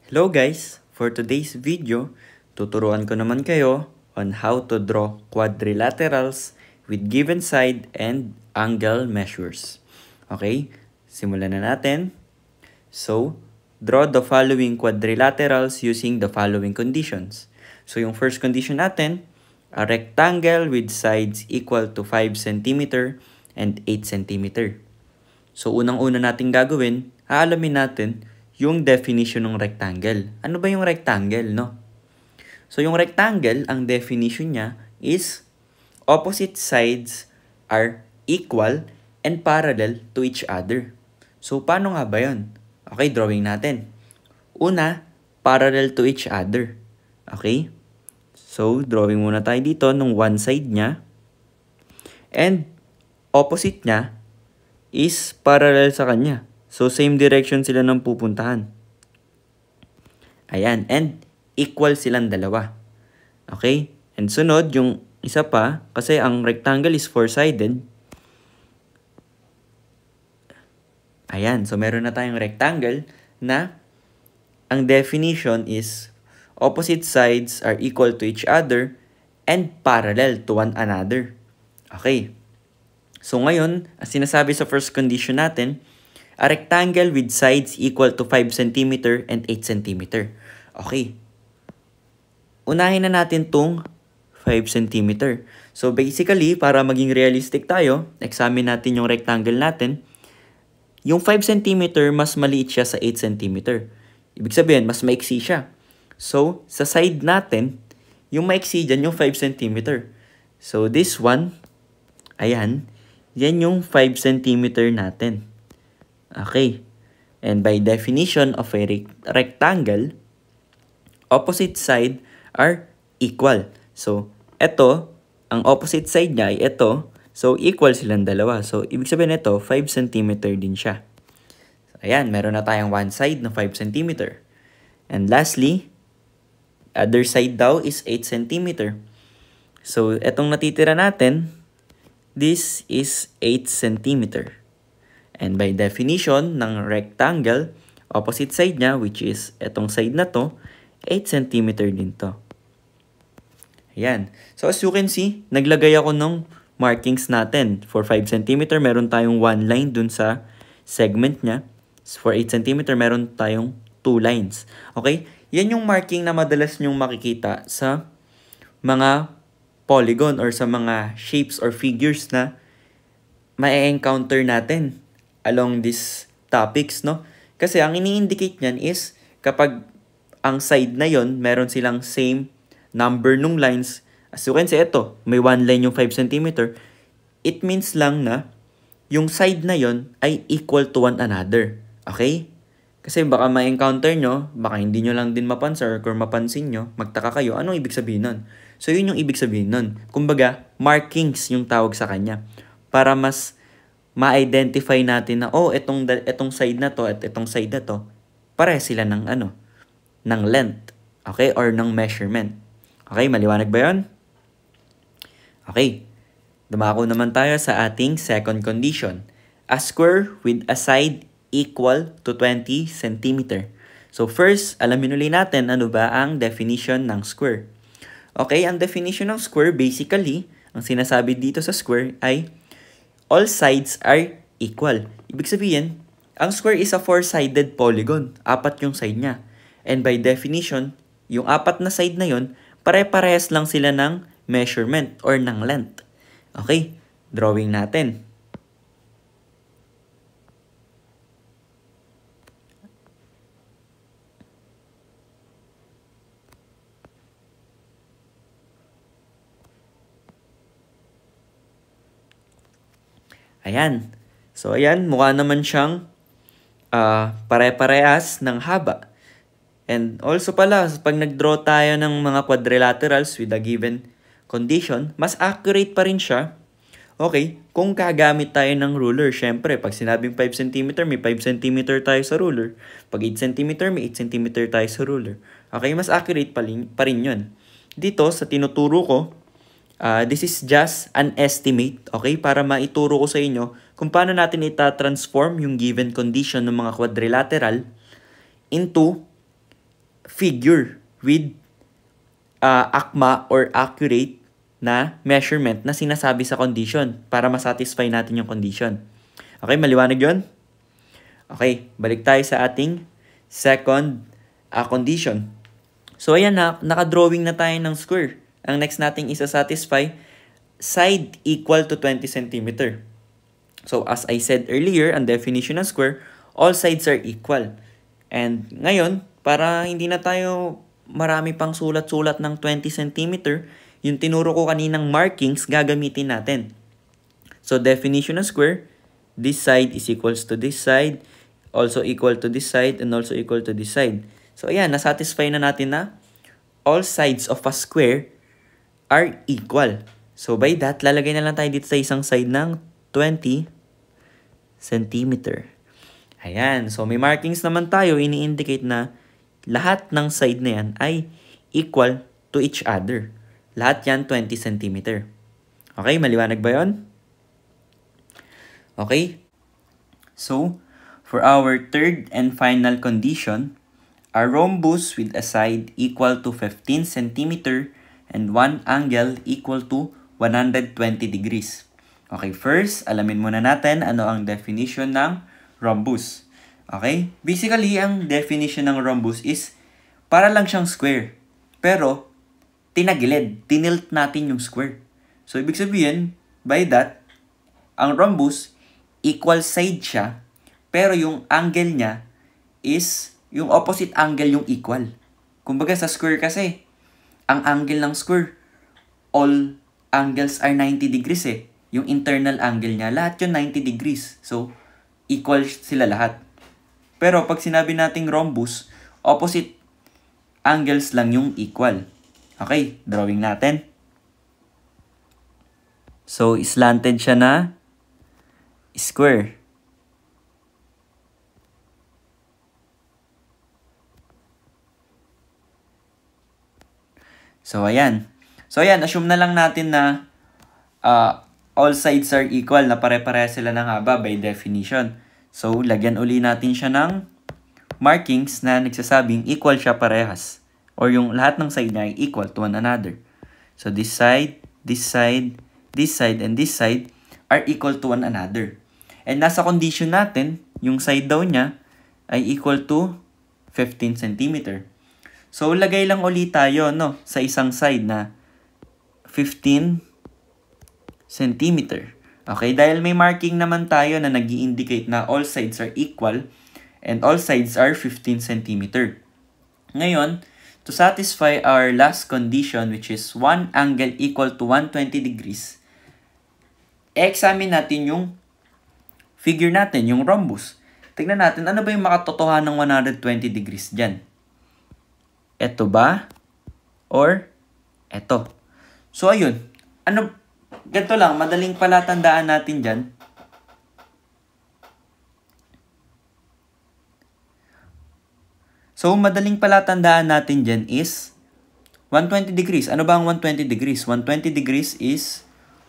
Hello guys! For today's video, tuturuan ko naman kayo on how to draw quadrilaterals with given side and angle measures. Okay, simulan na natin. So, draw the following quadrilaterals using the following conditions. So, yung first condition natin, a rectangle with sides equal to 5 cm and 8 cm. So, unang-una natin gagawin, aalamin natin yung definition ng rectangle. Ano ba yung rectangle, no? So, yung rectangle, ang definition niya is opposite sides are equal and parallel to each other. So, paano nga ba yun? Okay, drawing natin. Una, parallel to each other. Okay? So, drawing muna tayo dito ng one side niya. And, opposite niya is parallel sa kanya. So, same direction sila ng pupuntahan. Ayan. And, equal silang dalawa. Okay? And sunod, yung isa pa, kasi ang rectangle is four-sided. Ayan. So, meron na tayong rectangle na ang definition is opposite sides are equal to each other and parallel to one another. Okay. So, ngayon, as sinasabi sa first condition natin, a rectangle with sides equal to 5 cm and 8 cm. Okay. Unahin na natin tong 5 cm. So basically, para maging realistic tayo, examine natin yung rectangle natin. Yung 5 cm, mas maliit siya sa 8 cm. Ibig sabihin, mas maiksi siya. So, sa side natin, yung maiksi dyan yung 5 cm. So this one, ayan, yan yung 5 cm natin. Okay. And by definition of a rectangle, opposite side are equal. So, ito, ang opposite side niya ay ito. So, equal silang dalawa. So, ibig sabihin ito, 5 cm din siya. So, ayan, meron na tayong one side na 5 cm. And lastly, other side daw is 8 cm. So, itong natitira natin, this is 8 cm. And by definition ng rectangle, opposite side niya, which is etong side na to, 8 cm din to. Ayan. So as you can see, naglagay ako ng markings natin. For 5 cm, meron tayong one line dun sa segment niya. For 8 cm, meron tayong 2 lines. Okay? Yan yung marking na madalas nyong makikita sa mga polygon or sa mga shapes or figures na ma-encounter natin along these topics, no? Kasi ang ini-indicate niyan is kapag ang side na yon meron silang same number nung lines. As you can see, ito, may one line yung 5 cm. It means lang na yung side na yon ay equal to one another. Okay? Kasi baka ma-encounter nyo, baka hindi nyo lang din mapansin or kung mapansin nyo, magtaka kayo, anong ibig sabihin nun? So yun yung ibig sabihin nun. Kumbaga, markings yung tawag sa kanya. Para mas ma-identify natin na, oh, etong side na to at etong side na to, pareha sila ng ng length, okay, or ng measurement. Okay, maliwanag ba yun? Okay, dumako naman tayo sa ating second condition. A square with a side equal to 20 cm. So first, alamin ulit natin ano ba ang definition ng square. Okay, ang definition ng square, basically, ang sinasabi dito sa square ay all sides are equal. Ibig sabihin, ang square is a four-sided polygon. Apat yung side niya. And by definition, yung apat na side na yon, pare-parehas lang sila ng measurement or ng length. Okay, drawing natin. Ayan. So, ayan, mukha naman siyang pare-parehas ng haba. And also pala, pag nag-draw tayo ng mga quadrilaterals with a given condition, mas accurate pa rin siya. Okay, kung gagamit tayo ng ruler, syempre, pag sinabing 5 cm, may 5 cm tayo sa ruler. Pag 8 cm, may 8 cm tayo sa ruler. Okay, mas accurate pa rin yun. Dito, sa tinuturo ko, this is just an estimate, okay? Para maituro ko sa inyo kung paano natin ita-transform yung given condition ng mga quadrilateral into figure with akma or accurate na measurement na sinasabi sa condition para masatisfy natin yung condition. Okay, maliwanag yun? Okay, balik tayo sa ating second condition. So ayan na, naka-drawing na tayo ng square. Ang next nating isa-satisfy, side equal to 20 cm. So as I said earlier, ang definition ng square, all sides are equal. And ngayon, para hindi na tayo marami pang sulat-sulat ng 20 cm, yung tinuro ko kaninang markings, gagamitin natin. So definition ng square, this side is equals to this side, also equal to this side, and also equal to this side. So ayan, nasatisfy na natin na all sides of a square are equal. So by that, lalagay na lang tayo dito sa isang side ng 20 cm. Ayan, so may markings naman tayo, ini-indicate na lahat ng side na yan ay equal to each other. Lahat yan 20 cm. Okay, maliwanag ba yun? Okay. So, for our third and final condition, a rhombus with a side equal to 15 cm and one angle equal to 120 degrees. Okay, first, alamin muna natin ano ang definition ng rhombus. Okay? Basically, ang definition ng rhombus is para lang siyang square. Pero, tinagilid. Tinilt natin yung square. So, ibig sabihin, by that, ang rhombus, equal side siya, pero yung angle niya is yung opposite angle yung equal. Kumbaga sa square kasi, ang angle ng square, all angles are 90 degrees eh. Yung internal angle niya, lahat yun 90 degrees. So, equal sila lahat. Pero pag sinabi nating rhombus, opposite angles lang yung equal. Okay, drawing natin. So, slanted siya na square. So, ayan. So, ayan, assume na lang natin na all sides are equal, na pare-pareha sila ng haba by definition. So, lagyan uli natin siya ng markings na nagsasabing equal siya parehas. Or yung lahat ng side niya ay equal to one another. So, this side, this side, this side, and this side are equal to one another. And nasa condition natin, yung side daw niya ay equal to 15 cm. So, lagay lang ulit tayo no, sa isang side na 15 cm. Okay, dahil may marking naman tayo na nag-i-indicate na all sides are equal and all sides are 15 cm. Ngayon, to satisfy our last condition, which is one angle equal to 120 degrees, i-examine natin yung figure natin, yung rhombus. Tignan natin, ano ba yung makatotohanan ng 120 degrees dyan? Ito ba? Or ito? So, ayun. Ganito lang, madaling palatandaan natin dyan. So, madaling palatandaan natin dyan is 120 degrees. Ano ba ang 120 degrees? 120 degrees is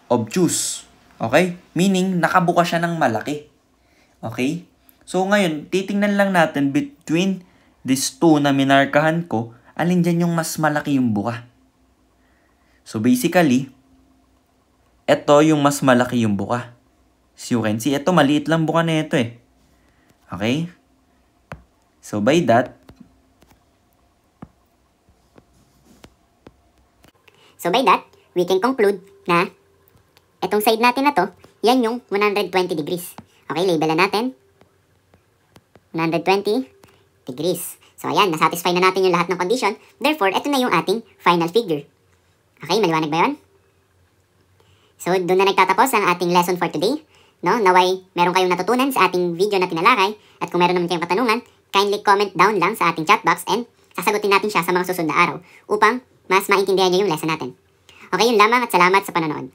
obtuse. Okay? Meaning, nakabuka siya ng malaki. Okay? So, ngayon, titingnan lang natin between these two na minarkahan ko, alin dyan yung mas malaki yung buka. So, basically, ito yung mas malaki yung buka. As you can see, ito maliit lang buka na ito eh. Okay? So, by that, we can conclude na itong side natin na to, yan yung 120 degrees. Okay, label na natin. 120 degrees. So, ayan, nasatisfy na natin yung lahat ng condition. Therefore, ito na yung ating final figure. Okay, maliwanag ba yun? So, doon na nagtatapos ang ating lesson for today. No? Naway, meron kayong natutunan sa ating video na tinalakay. At kung meron naman kayong katanungan, kindly comment down lang sa ating chat box and sasagutin natin siya sa mga susunod na araw upang mas maintindihan nyo yung lesson natin. Okay, yun lamang at salamat sa panonood.